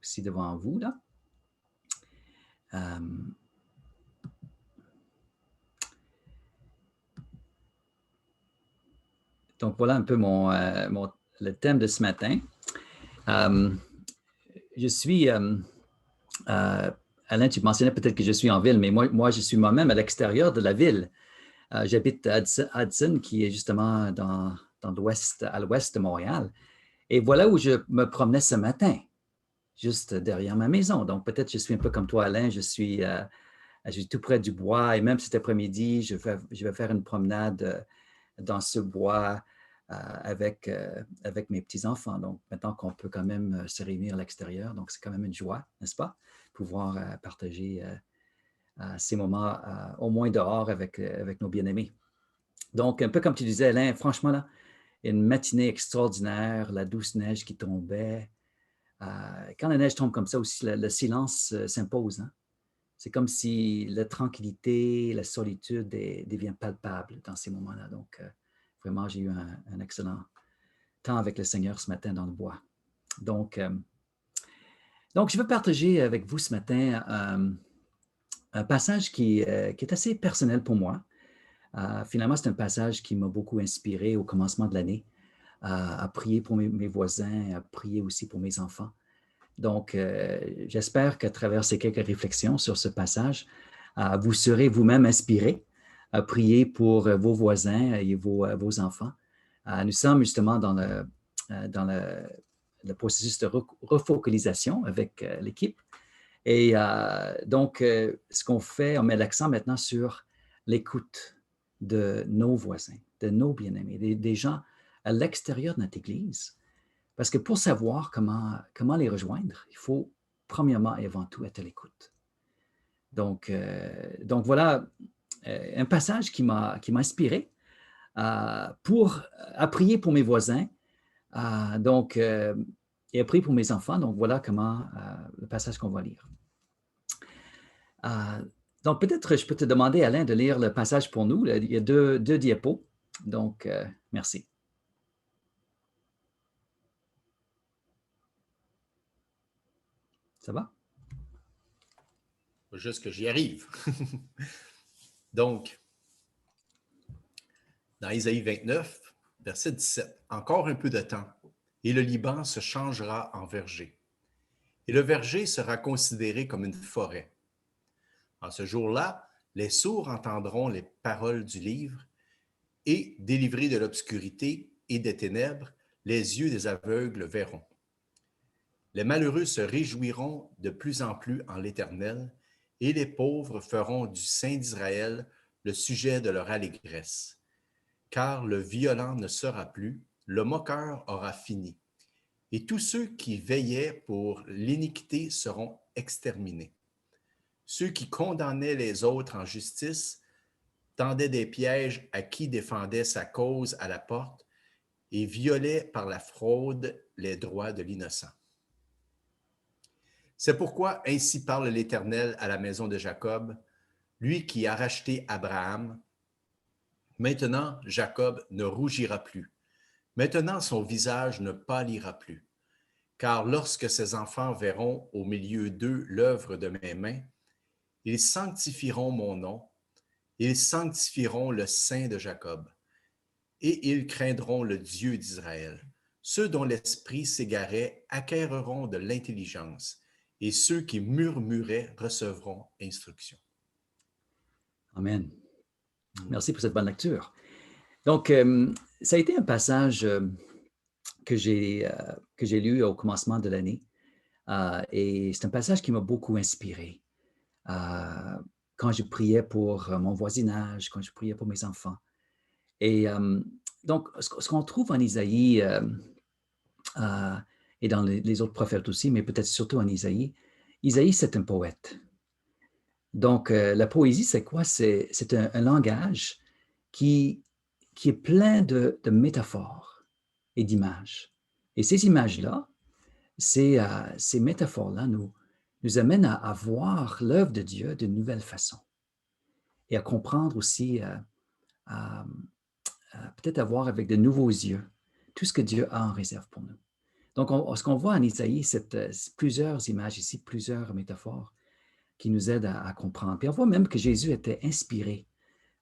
aussi devant vous, là. Donc, voilà un peu le thème de ce matin. Je suis, Alain, tu mentionnais peut-être que je suis en ville, mais moi je suis moi-même à l'extérieur de la ville. J'habite à Hudson, qui est justement à l'ouest de Montréal. Et voilà où je me promenais ce matin, juste derrière ma maison. Donc, peut-être je suis un peu comme toi, Alain, je suis tout près du bois. Et même cet après-midi, je vais faire une promenade dans ce bois avec mes petits-enfants. Donc, maintenant qu'on peut quand même se réunir à l'extérieur, donc c'est quand même une joie, n'est-ce pas? Pouvoir partager ces moments au moins dehors avec nos bien-aimés. Donc, un peu comme tu disais, Alain, franchement, là, une matinée extraordinaire, la douce neige qui tombait. Quand la neige tombe comme ça aussi, le silence s'impose. Hein? C'est comme si la tranquillité, la solitude devient palpable dans ces moments-là. Donc, vraiment, j'ai eu un excellent temps avec le Seigneur ce matin dans le bois. Donc, je veux partager avec vous ce matin un passage qui est assez personnel pour moi. Finalement, c'est un passage qui m'a beaucoup inspiré au commencement de l'année, à prier pour mes voisins, à prier aussi pour mes enfants. Donc, j'espère qu'à travers ces quelques réflexions sur ce passage, vous serez vous-même inspirés à prier pour vos voisins et vos enfants. Nous sommes justement dans le processus de refocalisation avec l'équipe. Et donc, ce qu'on fait, on met l'accent maintenant sur l'écoute de nos voisins, de nos bien-aimés, des gens à l'extérieur de notre Église. Parce que pour savoir comment les rejoindre, il faut premièrement et avant tout être à l'écoute. Donc voilà un passage qui m'a inspiré à prier pour mes voisins et à prier pour mes enfants. Donc voilà le passage qu'on va lire. Donc peut-être je peux te demander, Alain, de lire le passage pour nous. Il y a deux diapos. Donc merci. Ça va? Juste que j'y arrive. Donc, dans Isaïe 29, verset 17, « Encore un peu de temps, et le Liban se changera en verger, et le verger sera considéré comme une forêt. En ce jour-là, les sourds entendront les paroles du livre, et, délivrés de l'obscurité et des ténèbres, les yeux des aveugles verront. Les malheureux se réjouiront de plus en plus en l'Éternel, et les pauvres feront du Saint d'Israël le sujet de leur allégresse. Car le violent ne sera plus, le moqueur aura fini, et tous ceux qui veillaient pour l'iniquité seront exterminés. Ceux qui condamnaient les autres en justice tendaient des pièges à qui défendait sa cause à la porte et violaient par la fraude les droits de l'innocent. C'est pourquoi ainsi parle l'Éternel à la maison de Jacob, lui qui a racheté Abraham. Maintenant, Jacob ne rougira plus. Maintenant, son visage ne pâlira plus. Car lorsque ses enfants verront au milieu d'eux l'œuvre de mes mains, ils sanctifieront mon nom, ils sanctifieront le Saint de Jacob, et ils craindront le Dieu d'Israël. Ceux dont l'esprit s'égarait acquerront de l'intelligence, et ceux qui murmuraient recevront instruction. » Amen. Merci pour cette bonne lecture. Donc, ça a été un passage que j'ai lu au commencement de l'année. Et c'est un passage qui m'a beaucoup inspiré. Quand je priais pour mon voisinage, quand je priais pour mes enfants. Et donc, ce qu'on trouve en Isaïe et dans les autres prophètes aussi, mais peut-être surtout en Isaïe, c'est un poète. Donc, la poésie, c'est quoi? C'est un langage qui est plein de métaphores et d'images. Et ces images-là, ces métaphores-là nous amènent à voir l'œuvre de Dieu d'une nouvelle façon et à comprendre aussi, peut-être à voir avec de nouveaux yeux tout ce que Dieu a en réserve pour nous. Donc, ce qu'on voit en Isaïe, c'est plusieurs images ici, plusieurs métaphores qui nous aident à comprendre. Puis on voit même que Jésus était inspiré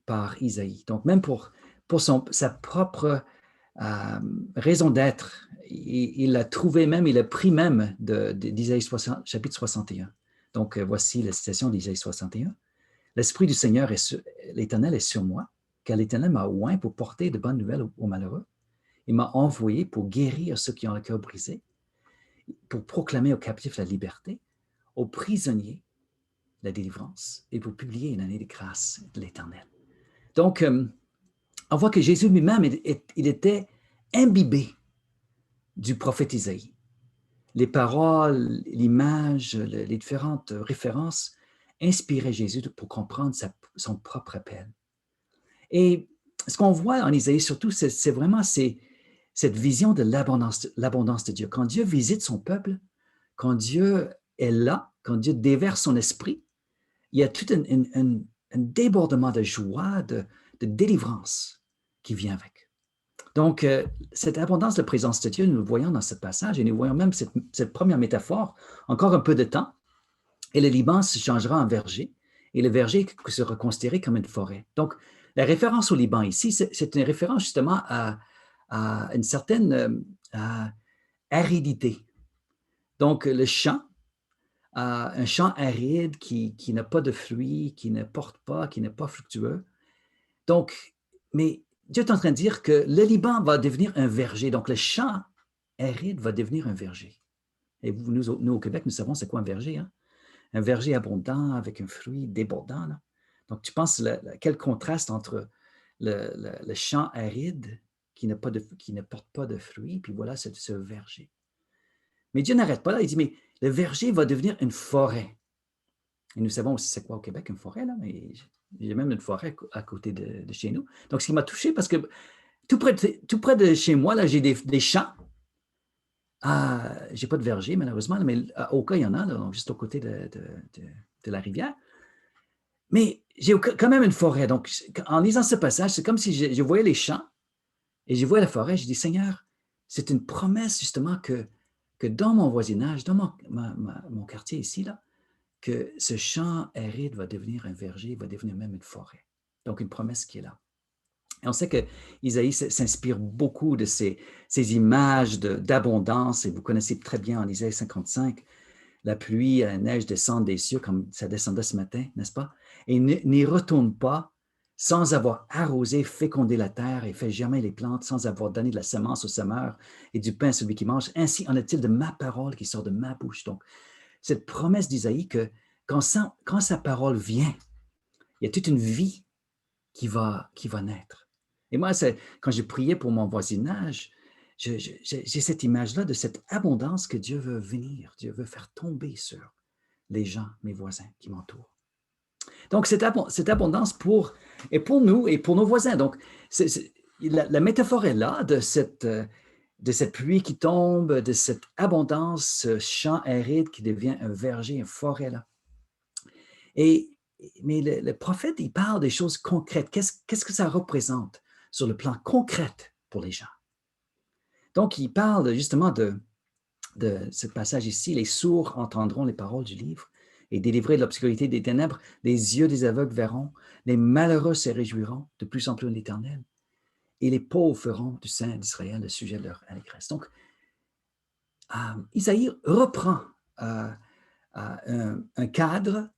par Isaïe. Donc, même pour sa propre raison d'être, il a trouvé même, il a pris même d'Isaïe chapitre 61. Donc, voici la citation d'Isaïe 61. L'Esprit du Seigneur, l'Éternel est sur moi, car l'Éternel m'a oint pour porter de bonnes nouvelles aux malheureux. Il m'a envoyé pour guérir ceux qui ont le cœur brisé, pour proclamer aux captifs la liberté, aux prisonniers la délivrance, et pour publier une année de grâce de l'Éternel. Donc, on voit que Jésus lui-même, il était imbibé du prophète Isaïe. Les paroles, l'image, les différentes références inspiraient Jésus pour comprendre son propre appel. Et ce qu'on voit en Isaïe surtout, c'est vraiment cette vision de l'abondance de Dieu. Quand Dieu visite son peuple, quand Dieu est là, quand Dieu déverse son esprit, il y a tout un débordement de joie, de délivrance qui vient avec. Donc, cette abondance de présence de Dieu, nous le voyons dans ce passage, et nous voyons même cette première métaphore, encore un peu de temps, et le Liban se changera en verger, et le verger sera considéré comme une forêt. Donc, la référence au Liban ici, c'est une référence justement à une certaine aridité. Donc, le champ, un champ aride qui n'a pas de fruits, qui ne porte pas, qui n'est pas fructueux. Donc, mais Dieu est en train de dire que le Liban va devenir un verger. Donc, le champ aride va devenir un verger. Et nous au Québec, nous savons c'est quoi un verger. Hein? Un verger abondant avec un fruit débordant. Là. Donc, tu penses quel contraste entre le champ aride qui ne porte pas de fruits, puis voilà ce verger. Mais Dieu n'arrête pas là. Il dit, mais le verger va devenir une forêt. Et nous savons aussi c'est quoi au Québec, une forêt, là, mais il y a même une forêt à côté de chez nous. Donc, ce qui m'a touché, parce que tout près de chez moi, là, j'ai des champs. Je n'ai pas de verger, malheureusement, mais au cas, il y en a, là, donc juste aux côtés de la rivière. Mais j'ai quand même une forêt. Donc, en lisant ce passage, c'est comme si je voyais les champs et je voyais la forêt. Je dis, Seigneur, c'est une promesse justement que dans mon voisinage, dans mon quartier ici, là, que ce champ aride va devenir un verger, va devenir même une forêt. Donc, une promesse qui est là. Et on sait que Isaïe s'inspire beaucoup de ces images d'abondance, et vous connaissez très bien en Isaïe 55, la pluie et la neige descendent des cieux comme ça descendait ce matin, n'est-ce pas? Et n'y retourne pas sans avoir arrosé, fécondé la terre et fait germer les plantes, sans avoir donné de la semence au semeur et du pain à celui qui mange. Ainsi en est-il de ma parole qui sort de ma bouche. Donc, cette promesse d'Isaïe que quand sa parole vient, il y a toute une vie qui va naître. Et moi, quand j'ai prié pour mon voisinage, j'ai cette image-là de cette abondance que Dieu veut venir, Dieu veut faire tomber sur les gens, mes voisins qui m'entourent. Donc, cette abondance pour nous et pour nos voisins. Donc, la métaphore est là de cette pluie qui tombe, de cette abondance, ce champ aride qui devient un verger, une forêt là. Mais le prophète, il parle des choses concrètes. Qu'est-ce que ça représente sur le plan concret pour les gens? Donc, il parle justement de ce passage ici. Les sourds entendront les paroles du livre et délivrés de l'obscurité des ténèbres, les yeux des aveugles verront, les malheureux se réjouiront de plus en plus de l'Éternel et les pauvres feront du Saint d'Israël le sujet de leur allégresse. Donc, Isaïe reprend un cadre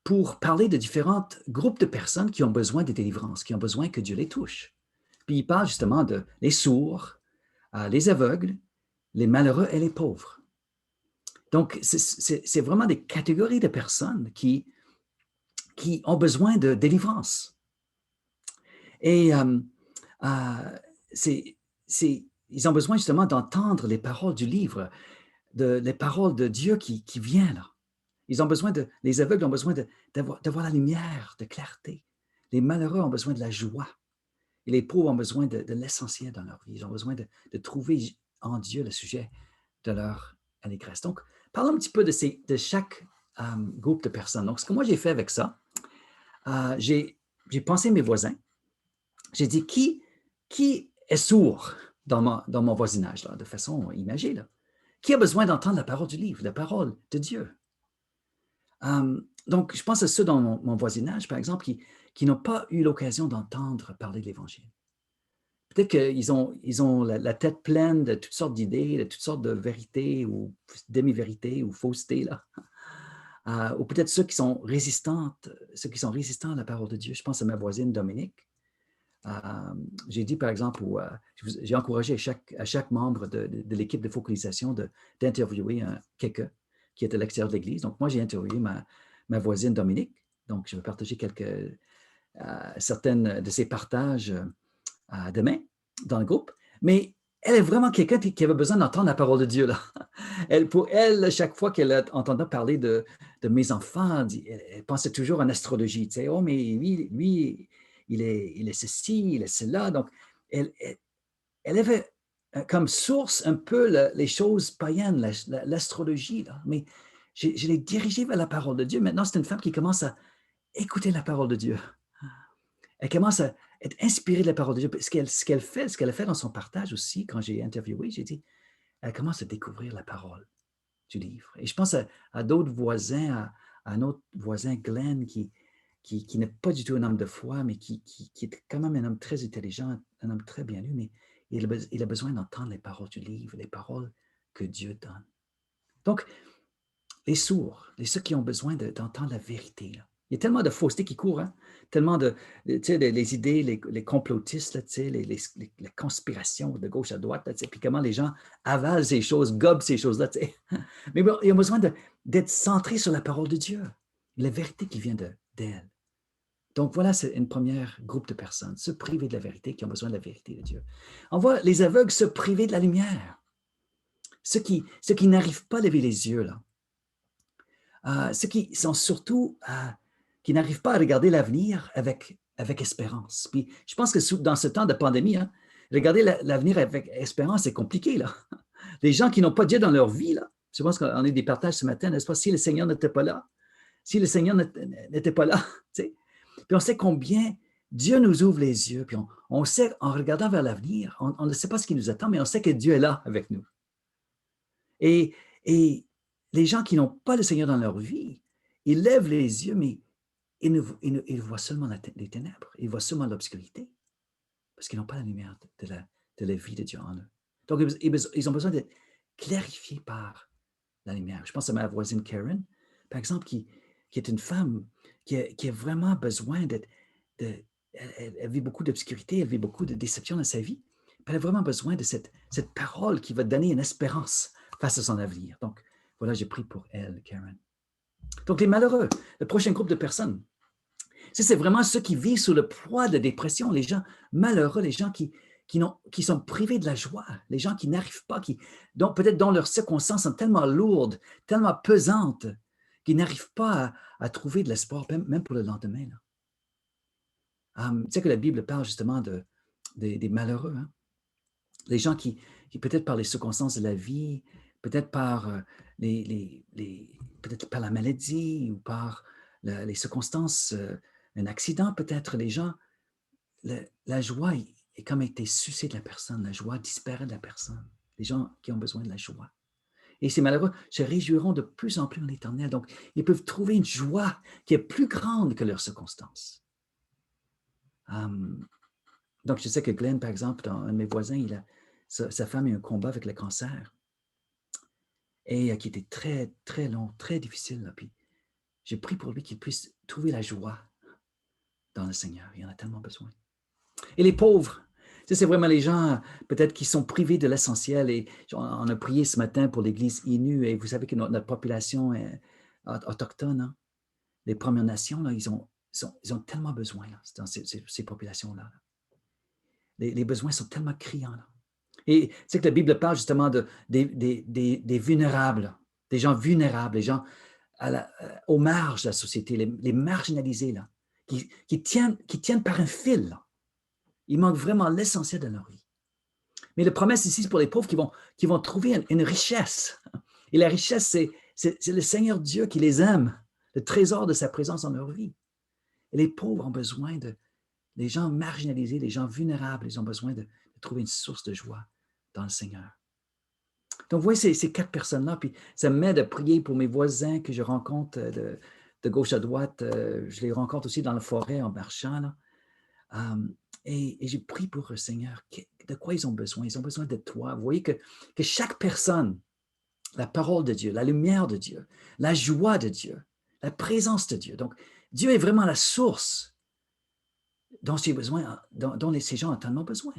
pour parler de différents groupes de personnes qui ont besoin de délivrance, qui ont besoin que Dieu les touche. Puis il parle justement de les sourds, les aveugles, les malheureux et les pauvres. Donc, c'est vraiment des catégories de personnes qui ont besoin de délivrance. Et ils ont besoin justement d'entendre les paroles du livre, les paroles de Dieu qui vient là. Les aveugles ont besoin d'avoir la lumière, de clarté. Les malheureux ont besoin de la joie. Et les pauvres ont besoin de l'essentiel dans leur vie. Ils ont besoin de trouver en Dieu le sujet de leur allégresse. Donc, parlons un petit peu de chaque groupe de personnes. Donc, ce que moi j'ai fait avec ça, j'ai pensé à mes voisins. J'ai dit, qui est sourd dans mon voisinage, là, de façon imagée, là? qui a besoin d'entendre la parole du livre, la parole de Dieu? Donc, je pense à ceux dans mon voisinage, par exemple, qui n'ont pas eu l'occasion d'entendre parler de l'Évangile. Peut-être qu'ils ont la tête pleine de toutes sortes d'idées, de toutes sortes de vérités ou demi-vérités ou faussetés, là. Ou peut-être ceux qui sont résistants à la parole de Dieu. Je pense à ma voisine Dominique. J'ai dit, par exemple, j'ai encouragé à chaque membre de l'équipe de focalisation d'interviewer quelqu'un qui est à l'extérieur de l'Église. Donc, moi, j'ai interviewé ma voisine Dominique. Donc, je vais partager certaines de ses partages demain dans le groupe. Mais elle est vraiment quelqu'un qui avait besoin d'entendre la parole de Dieu, là. Pour elle, chaque fois qu'elle entendait parler de mes enfants, elle pensait toujours en astrologie. Tu sais, oh, mais lui il est ceci, il est cela. Donc, elle avait comme source un peu les choses païennes, l'astrologie. Là. Mais je l'ai dirigée vers la parole de Dieu. Maintenant, c'est une femme qui commence à écouter la parole de Dieu. Elle commence à être inspirée de la parole de Dieu. Ce qu'elle a fait dans son partage aussi, quand j'ai interviewé, j'ai dit, elle commence à découvrir la parole du livre. Et je pense à d'autres voisins, à un autre voisin, Glenn, qui n'est pas du tout un homme de foi, mais qui est quand même un homme très intelligent, un homme très bien lu, mais il a besoin d'entendre les paroles du livre, les paroles que Dieu donne. Donc, les sourds, ceux qui ont besoin d'entendre la vérité. Là. Il y a tellement de fausseté qui courent, hein? Tellement les idées, les complotistes, là, les conspirations de gauche à droite, là, puis comment les gens avalent ces choses, gobent ces choses-là. Mais bon, il y a besoin d'être centré sur la parole de Dieu, la vérité qui vient d'elle. Donc voilà, c'est une première groupe de personnes, se priver de la vérité, qui ont besoin de la vérité de Dieu. On voit les aveugles se priver de la lumière, ceux qui n'arrivent pas à lever les yeux, là. Ceux qui sont surtout, qui n'arrivent pas à regarder l'avenir avec espérance. Puis je pense que dans ce temps de pandémie, hein, regarder l'avenir avec espérance, c'est compliqué, là. Les gens qui n'ont pas Dieu dans leur vie, là, je pense qu'on a eu des partages ce matin, n'est-ce pas? Si le Seigneur n'était pas là, si le Seigneur n'était pas là, tu sais. Puis on sait combien Dieu nous ouvre les yeux, puis on sait, en regardant vers l'avenir, on ne sait pas ce qui nous attend, mais on sait que Dieu est là avec nous. Et les gens qui n'ont pas le Seigneur dans leur vie, ils lèvent les yeux, mais ils voient seulement les ténèbres, ils voient seulement l'obscurité, parce qu'ils n'ont pas la lumière de la vie de Dieu en eux. Donc, ils ont besoin d'être clarifiés par la lumière. Je pense à ma voisine Karen, par exemple, qui est une femme qui a vraiment besoin elle vit beaucoup d'obscurité, elle vit beaucoup de déception dans sa vie. Elle a vraiment besoin de cette parole qui va donner une espérance face à son avenir. Donc, voilà, j'ai pris pour elle, Karen. Donc, les malheureux, le prochain groupe de personnes, c'est vraiment ceux qui vivent sous le poids de la dépression, les gens malheureux, les gens qui sont privés de la joie, les gens qui n'arrivent pas, peut-être dont leurs circonstances sont tellement lourdes, tellement pesantes, qu'ils n'arrivent pas à trouver de l'espoir, même pour le lendemain. Tu sais que la Bible parle justement des malheureux, hein? Les gens qui peut-être par les circonstances de la vie, peut-être par, peut-être par la maladie ou par les circonstances, un accident peut-être, les gens, la joie est comme été sucée de la personne, la joie disparaît de la personne, les gens qui ont besoin de la joie. Et ces malheureux se réjouiront de plus en plus en l'Éternel. Donc, ils peuvent trouver une joie qui est plus grande que leurs circonstances. Donc, je sais que Glenn, par exemple, un de mes voisins, sa femme a eu un combat avec le cancer et qui était très, très long, très difficile. Là. Puis, j'ai prié pour lui qu'il puisse trouver la joie dans le Seigneur. Il en a tellement besoin. Et les pauvres, c'est vraiment les gens peut-être qui sont privés de l'essentiel. Et on a prié ce matin pour l'Église Innu. Et vous savez que notre population est autochtone, hein? Les Premières Nations, là, ils ont tellement besoin là, dans ces populations-là. Les besoins sont tellement criants. Là. Et c'est que la Bible parle justement des vulnérables, des gens vulnérables, les gens aux marges de la société, les marginalisés, là, qui tiennent par un fil. Là. Il manque vraiment l'essentiel de leur vie. Mais la promesse ici, c'est pour les pauvres qui vont trouver une richesse. Et la richesse, c'est le Seigneur Dieu qui les aime, le trésor de sa présence dans leur vie. Et les pauvres ont besoin les gens marginalisés, les gens vulnérables, ils ont besoin de trouver une source de joie dans le Seigneur. Donc, vous voyez ces 4 personnes-là, puis ça m'aide à prier pour mes voisins que je rencontre de gauche à droite. Je les rencontre aussi dans la forêt en marchant, là. Et j'ai prié pour eux, Seigneur, de quoi ils ont besoin? Ils ont besoin de toi. Vous voyez que chaque personne, la parole de Dieu, la lumière de Dieu, la joie de Dieu, la présence de Dieu. Donc, Dieu est vraiment la source dont ces ces gens ont tellement besoin.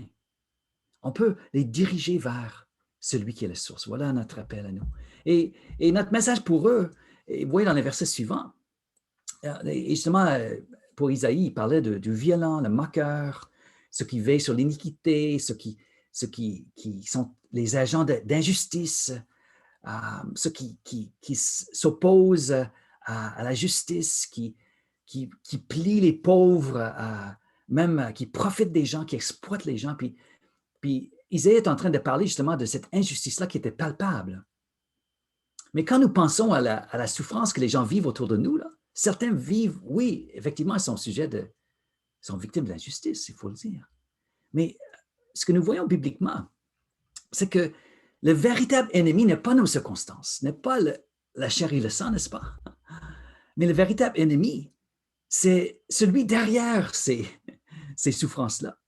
On peut les diriger vers celui qui est la source. Voilà notre appel à nous. Et notre message pour eux, vous voyez dans les versets suivants, et justement, pour Isaïe, il parlait du violent, le moqueur, ceux qui veillent sur l'iniquité, ceux qui sont les agents d'injustice, ceux qui s'opposent à la justice, qui plient les pauvres, même qui profitent des gens, qui exploitent les gens. Puis Isaïe est en train de parler justement de cette injustice-là qui était palpable. Mais quand nous pensons à la souffrance que les gens vivent autour de nous, là, certains vivent, oui, effectivement, ils sont sont victimes de l'injustice, il faut le dire. Mais ce que nous voyons bibliquement, c'est que le véritable ennemi n'est pas nos circonstances, n'est pas la chair et le sang, n'est-ce pas? Mais le véritable ennemi, c'est celui derrière ces souffrances-là.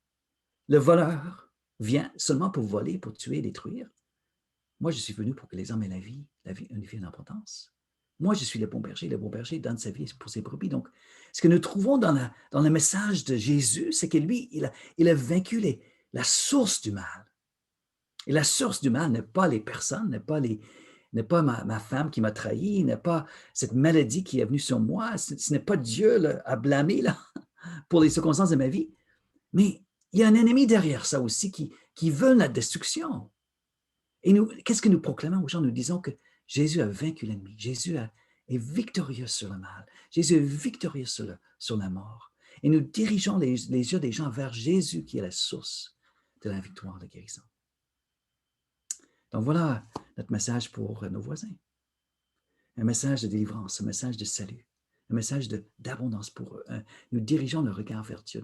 Le voleur vient seulement pour voler, pour tuer et détruire. Moi, je suis venu pour que les hommes aient la vie une vie en abondance. Moi, je suis le bon berger donne sa vie pour ses brebis. Donc, ce que nous trouvons dans le message de Jésus, c'est que lui, il a vaincu la source du mal. Et la source du mal n'est pas les personnes, n'est pas ma femme qui m'a trahi, n'est pas cette maladie qui est venue sur moi, ce n'est pas Dieu là, à blâmer là, pour les circonstances de ma vie, mais il y a un ennemi derrière ça aussi qui veut notre destruction. Et nous, qu'est-ce que nous proclamons aux gens? Nous disons que Jésus a vaincu l'ennemi. Jésus est victorieux sur le mal. Jésus est victorieux sur la mort. Et nous dirigeons les yeux des gens vers Jésus qui est la source de la victoire, de la guérison. Donc voilà notre message pour nos voisins. Un message de délivrance, un message de salut, un message d'abondance pour eux. Nous dirigeons le regard vers Dieu.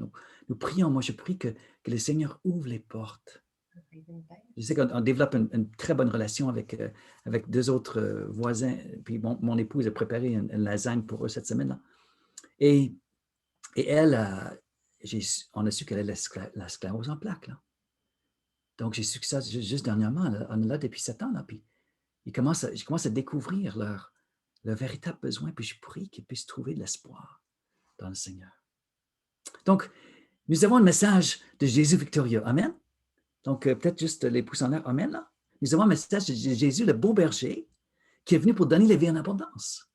Nous prions, moi je prie que le Seigneur ouvre les portes. Je sais qu'on développe une très bonne relation avec 2 autres voisins. Puis mon épouse a préparé une lasagne pour eux cette semaine-là. Et elle, on a su qu'elle a la sclérose en plaques. Là. Donc, j'ai su que ça juste dernièrement. On est là depuis 7 ans. Là, puis je commence à découvrir leur véritable besoin. Puis je prie qu'ils puissent trouver de l'espoir dans le Seigneur. Donc, nous avons un message de Jésus victorieux. Amen. Donc, peut-être juste les pouces en l'air. Amen. Là. Nous avons un message de Jésus, le bon berger, qui est venu pour donner la vie en abondance,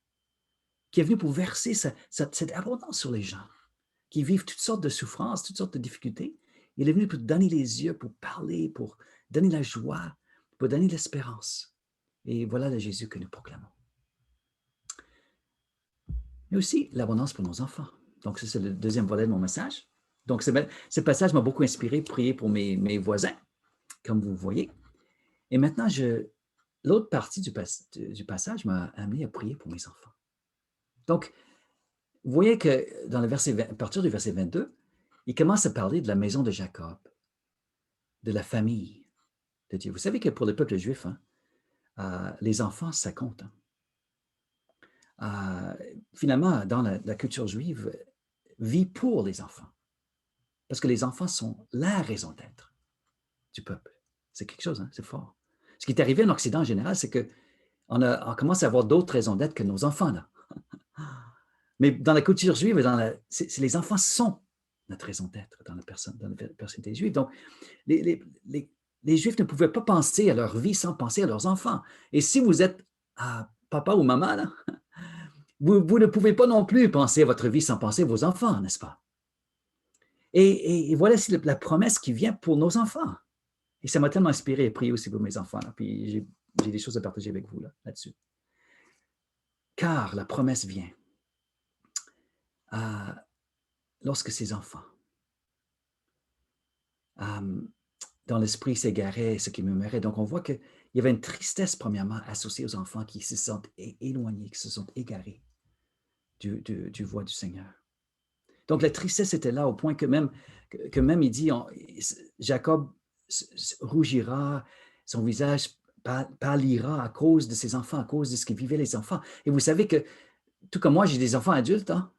qui est venu pour verser cette abondance sur les gens, qui vivent toutes sortes de souffrances, toutes sortes de difficultés. Il est venu pour donner les yeux, pour parler, pour donner la joie, pour donner l'espérance. Et voilà le Jésus que nous proclamons. Mais aussi l'abondance pour nos enfants. Donc, c'est le deuxième volet de mon message. Donc, ce passage m'a beaucoup inspiré pour prier pour mes voisins, comme vous voyez. Et maintenant, l'autre partie du passage m'a amené à prier pour mes enfants. Donc, vous voyez que dans à partir du verset 22, il commence à parler de la maison de Jacob, de la famille de Dieu. Vous savez que pour le peuple juif, les enfants, ça compte. Finalement, dans la culture juive, vit pour les enfants. Parce que les enfants sont la raison d'être du peuple. C'est quelque chose, hein? C'est fort. Ce qui est arrivé en Occident en général, c'est qu'on commence à avoir d'autres raisons d'être que nos enfants. Là. Mais dans la culture juive, les enfants sont notre raison d'être dans la personnalité juive. Donc, les Juifs ne pouvaient pas penser à leur vie sans penser à leurs enfants. Et si vous êtes papa ou maman, là, vous ne pouvez pas non plus penser à votre vie sans penser à vos enfants, n'est-ce pas? Et voilà la promesse qui vient pour nos enfants. Et ça m'a tellement inspiré à prier aussi pour mes enfants. Là. Puis j'ai des choses à partager avec vous là-dessus. Car la promesse vient lorsque ces enfants, dans l'esprit s'égaraient, ce qui me murmurait. Donc, on voit qu'il y avait une tristesse, premièrement, associée aux enfants qui se sentent éloignés, qui se sont égarés du voie du Seigneur. Donc, la tristesse était là au point que même il dit, Jacob rougira, son visage pâlira à cause de ses enfants, à cause de ce que vivaient les enfants. Et vous savez que, tout comme moi, j'ai des enfants adultes, hein,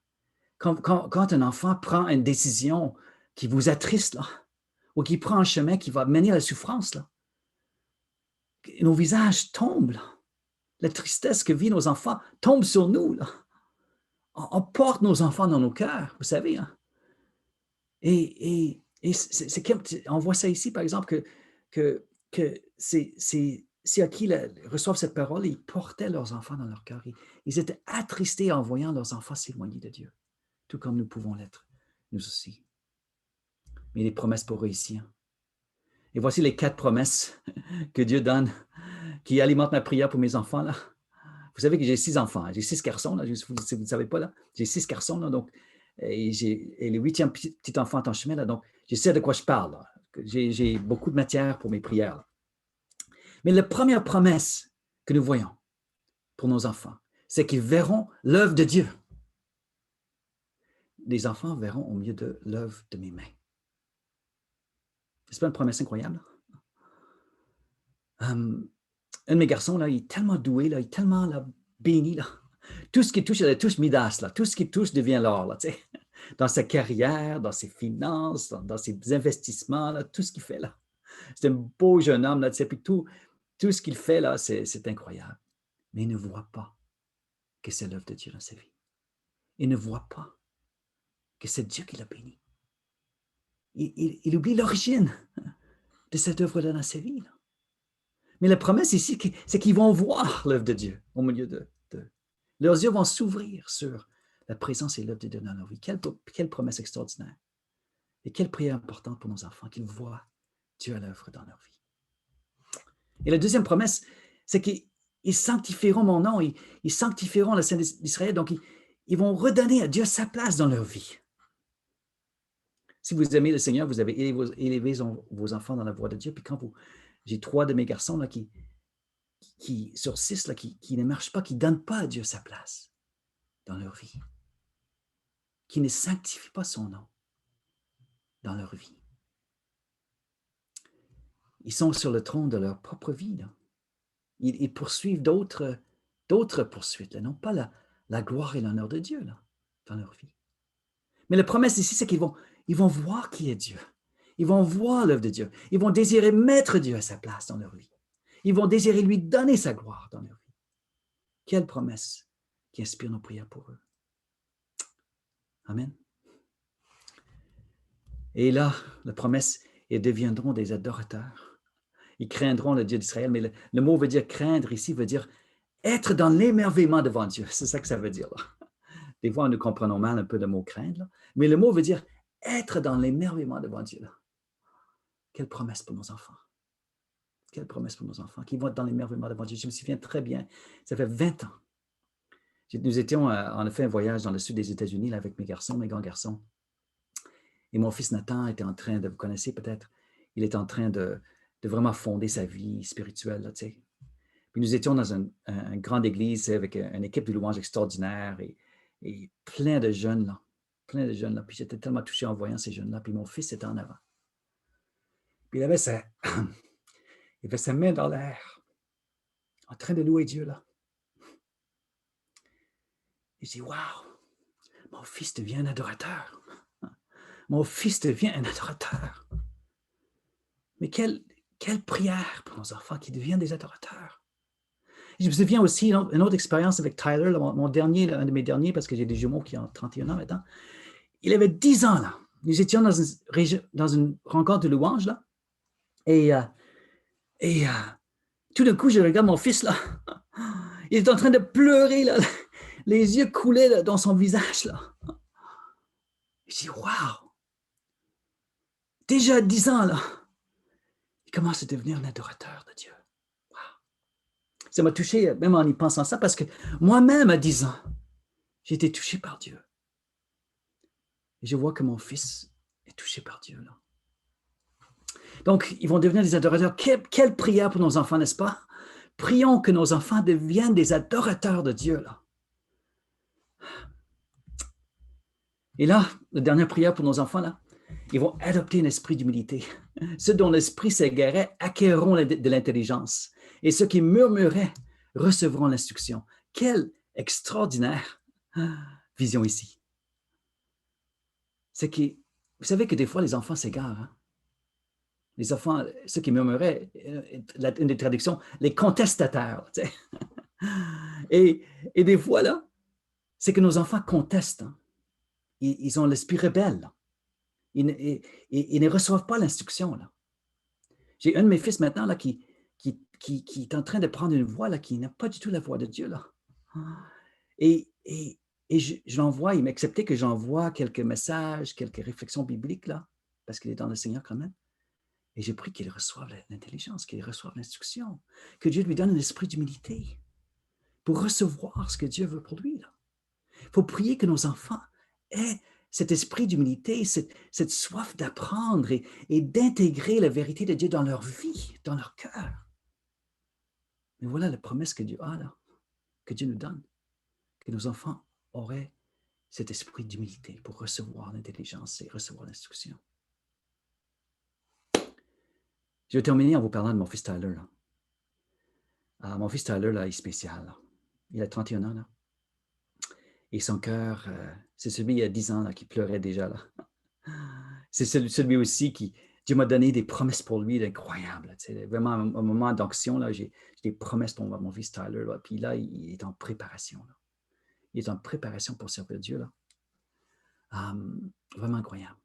quand un enfant prend une décision qui vous attriste, là, ou qui prend un chemin qui va mener à la souffrance, là, nos visages tombent. Là. La tristesse que vivent nos enfants tombe sur nous. Là. On porte nos enfants dans nos cœurs, vous savez. Hein? Et on voit ça ici, par exemple, que ceux à qui reçoivent cette parole, ils portaient leurs enfants dans leur cœur. Ils étaient attristés en voyant leurs enfants s'éloigner de Dieu, tout comme nous pouvons l'être, nous aussi. Mais les promesses pour réussir. Et voici les 4 promesses que Dieu donne, qui alimentent ma prière pour mes enfants. Là. Vous savez que j'ai 6 enfants, j'ai 6 garçons, là, si vous ne savez pas, là, j'ai 6 garçons, là, donc, et le 8e petit enfant est en chemin, là, donc je sais de quoi je parle. Là. J'ai beaucoup de matière pour mes prières. Là. Mais la première promesse que nous voyons pour nos enfants, c'est qu'ils verront l'œuvre de Dieu. Les enfants verront au milieu de l'œuvre de mes mains. C'est pas une promesse incroyable? Un de mes garçons, là, il est tellement doué, là, il est tellement là, béni. Là. Tout ce qui touche, il touche Midas. Là. Tout ce qui touche devient l'or. Là, dans sa carrière, dans ses finances, dans ses investissements, là, tout ce qu'il fait. Là. C'est un beau jeune homme. Là, puis tout ce qu'il fait, là, c'est incroyable. Mais il ne voit pas que c'est l'œuvre de Dieu dans sa vie. Il ne voit pas que c'est Dieu qui l'a béni. Il oublie l'origine de cette œuvre-là dans sa vie. Là. Mais la promesse ici, c'est qu'ils vont voir l'œuvre de Dieu au milieu de. Leurs yeux vont s'ouvrir sur la présence et l'œuvre de Dieu dans leur vie. Quelle promesse extraordinaire. Et quelle prière importante pour nos enfants, qu'ils voient Dieu à l'œuvre dans leur vie. Et la deuxième promesse, c'est qu'ils sanctifieront mon nom, ils sanctifieront le Saint d'Israël, donc ils vont redonner à Dieu sa place dans leur vie. Si vous aimez le Seigneur, vous avez élevé vos enfants dans la voie de Dieu, puis quand j'ai 3 de mes garçons là, qui sur 6 là, qui ne marchent pas, qui ne donnent pas à Dieu sa place dans leur vie, qui ne sanctifient pas son nom dans leur vie. Ils sont sur le trône de leur propre vie. Là. Ils poursuivent d'autres poursuites, là, non pas la gloire et l'honneur de Dieu là, dans leur vie. Mais la promesse ici, c'est qu'ils vont voir qui est Dieu. Ils vont voir l'œuvre de Dieu. Ils vont désirer mettre Dieu à sa place dans leur vie. Ils vont désirer lui donner sa gloire dans leur vie. Quelle promesse qui inspire nos prières pour eux. Amen. Et là, la promesse, ils deviendront des adorateurs. Ils craindront le Dieu d'Israël, mais le mot veut dire craindre ici, veut dire être dans l'émerveillement devant Dieu. C'est ça que ça veut dire. Là. Des fois, nous comprenons mal un peu le mot craindre, là. Mais le mot veut dire être dans l'émerveillement devant Dieu. Là. Quelle promesse pour nos enfants. Quelle promesse pour nos enfants qui vont être dans l'émerveillement devant Dieu. Je me souviens très bien, ça fait 20 ans. Nous étions, on a fait un voyage dans le sud des États-Unis là, avec mes grands garçons. Et mon fils Nathan était en train de, vous connaissez peut-être, il était en train de vraiment fonder sa vie spirituelle. Là, tu sais. Puis nous étions dans une grande église avec une équipe de louanges extraordinaire et plein de jeunes là. Puis j'étais tellement touché en voyant ces jeunes-là. Puis mon fils était en avant. Puis il avait sa main dans l'air, en train de louer Dieu là. Et je dis, waouh, mon fils devient un adorateur. Mon fils devient un adorateur. Mais quelle prière pour nos enfants qui deviennent des adorateurs. Et je me souviens aussi une autre expérience avec Tyler, là, mon dernier, un de mes derniers, parce que j'ai des jumeaux qui ont 31 ans maintenant. Il avait 10 ans, là. Nous étions dans une rencontre de louanges, là. Et tout d'un coup, je regarde mon fils, là. Il est en train de pleurer, là. Les yeux coulaient là, dans son visage, là. Je dis, waouh! Déjà à 10 ans, là. Il commence à devenir un adorateur de Dieu. Wow. Ça m'a touché, même en y pensant ça, parce que moi-même, à 10 ans, j'ai été touché par Dieu. Et je vois que mon fils est touché par Dieu. Là. Donc, ils vont devenir des adorateurs. Quelle prière pour nos enfants, n'est-ce pas? Prions que nos enfants deviennent des adorateurs de Dieu. Là. Et là, la dernière prière pour nos enfants, là, ils vont adopter un esprit d'humilité. Ceux dont l'esprit s'égarait acquerront de l'intelligence. et ceux qui murmuraient recevront l'instruction. Quelle extraordinaire vision ici. C'est que, vous savez que des fois, les enfants s'égarent. Hein? Les enfants, ceux qui murmuraient, une des traductions, les contestataires. Tu sais. Et des fois, là, c'est que nos enfants contestent. Hein? Ils ont l'esprit rebelle. Là. Ils ne reçoivent pas l'instruction. Là. J'ai un de mes fils maintenant là, qui est en train de prendre une voie là, qui n'a pas du tout la voix de Dieu. Là. Et je l'envoie, il m'a accepté que j'envoie quelques messages, quelques réflexions bibliques, là, parce qu'il est dans le Seigneur quand même. Et j'ai pris qu'il reçoive l'intelligence, qu'il reçoive l'instruction, que Dieu lui donne un esprit d'humilité pour recevoir ce que Dieu veut pour lui. Il faut prier que nos enfants aient cet esprit d'humilité, cette soif d'apprendre et d'intégrer la vérité de Dieu dans leur vie, dans leur cœur. Mais voilà la promesse que Dieu a, là, que Dieu nous donne, que nos enfants auraient cet esprit d'humilité pour recevoir l'intelligence et recevoir l'instruction. Je vais terminer en vous parlant de mon fils Tyler. Là. Mon fils Tyler, là, est spécial. Là. Il a 31 ans. Là. Et son cœur, c'est celui il y a 10 ans là, qui pleurait déjà. Là. C'est celui aussi qui, Dieu m'a donné des promesses pour lui incroyables. C'est vraiment un moment d'onction. J'ai des promesses pour mon fils Tyler. Là. Puis là, il est en préparation. Là. Il est en préparation pour servir Dieu. Là. Vraiment incroyable.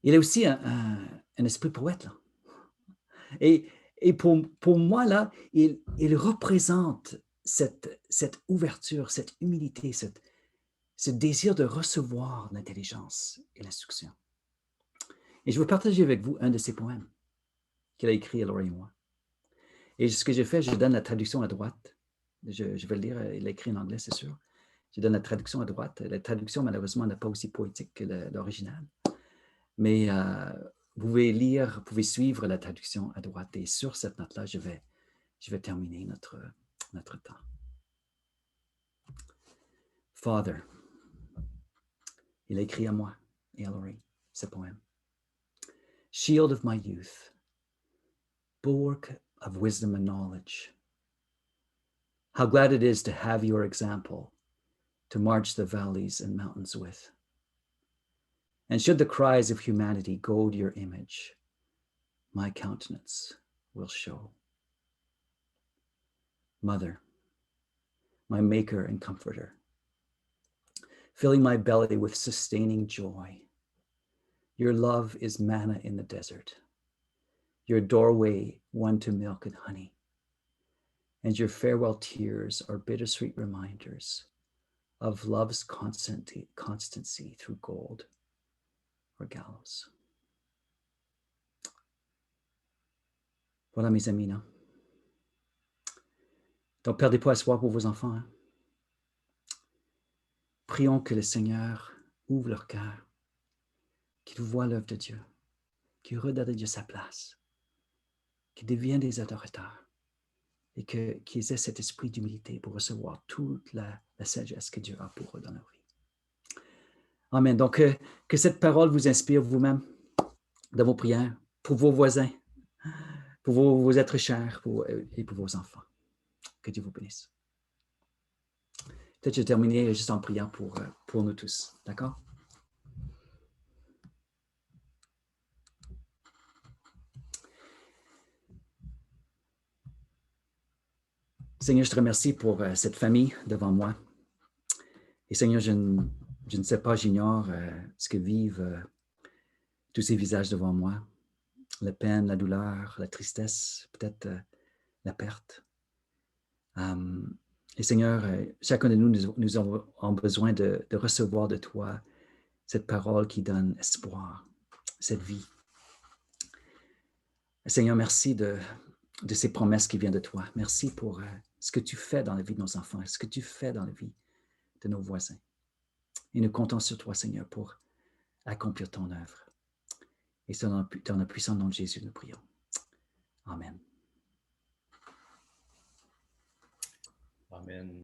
Il a aussi un esprit poète. Là. Et pour moi, là, il représente cette ouverture, cette humilité, ce désir de recevoir l'intelligence et l'instruction. Et je veux partager avec vous un de ses poèmes qu'il a écrit à Laurie et moi. Et ce que j'ai fait, je donne la traduction à droite. Je vais le lire, il l'a écrit en anglais, c'est sûr. Je donne la traduction à droite. La traduction, malheureusement, n'est pas aussi poétique que l'original. Mais vous pouvez lire, vous pouvez suivre la traduction à droite. Et sur cette note-là, je vais terminer notre temps. Father, il a écrit à moi et à Laurie ce poème. Shield of my youth, bulwark of wisdom and knowledge. How glad it is to have your example to march the valleys and mountains with. And should the cries of humanity goad your image, my countenance will show. Mother, my maker and comforter, filling my belly with sustaining joy. Your love is manna in the desert, your doorway one to milk and honey, and your farewell tears are bittersweet reminders of love's constancy through gold or gallows. Voilà, mes amis, non? Donc, perdez pas espoir pour vos enfants. Hein? Prions que le Seigneur ouvre leur cœur, qu'ils voient l'œuvre de Dieu, qu'ils redonnent à Dieu sa place, qu'ils deviennent des adorateurs et qu'ils aient cet esprit d'humilité pour recevoir toute la sagesse que Dieu a pour eux dans leur vie. Amen. Donc, que cette parole vous inspire vous-même dans vos prières, pour vos voisins, pour vos êtres chers et pour vos enfants. Que Dieu vous bénisse. Peut-être que je vais terminer juste en priant pour nous tous. D'accord? Seigneur, je te remercie pour cette famille devant moi. Et Seigneur, je ne sais pas, j'ignore ce que vivent tous ces visages devant moi. La peine, la douleur, la tristesse, peut-être la perte. Et Seigneur, chacun de nous avons besoin de recevoir de toi cette parole qui donne espoir, cette vie. Seigneur, merci de ces promesses qui viennent de toi. Merci pour ce que tu fais dans la vie de nos enfants, ce que tu fais dans la vie de nos voisins. Et nous comptons sur toi, Seigneur, pour accomplir ton œuvre. Et c'est dans le puissant nom de Jésus, nous prions. Amen. Amen.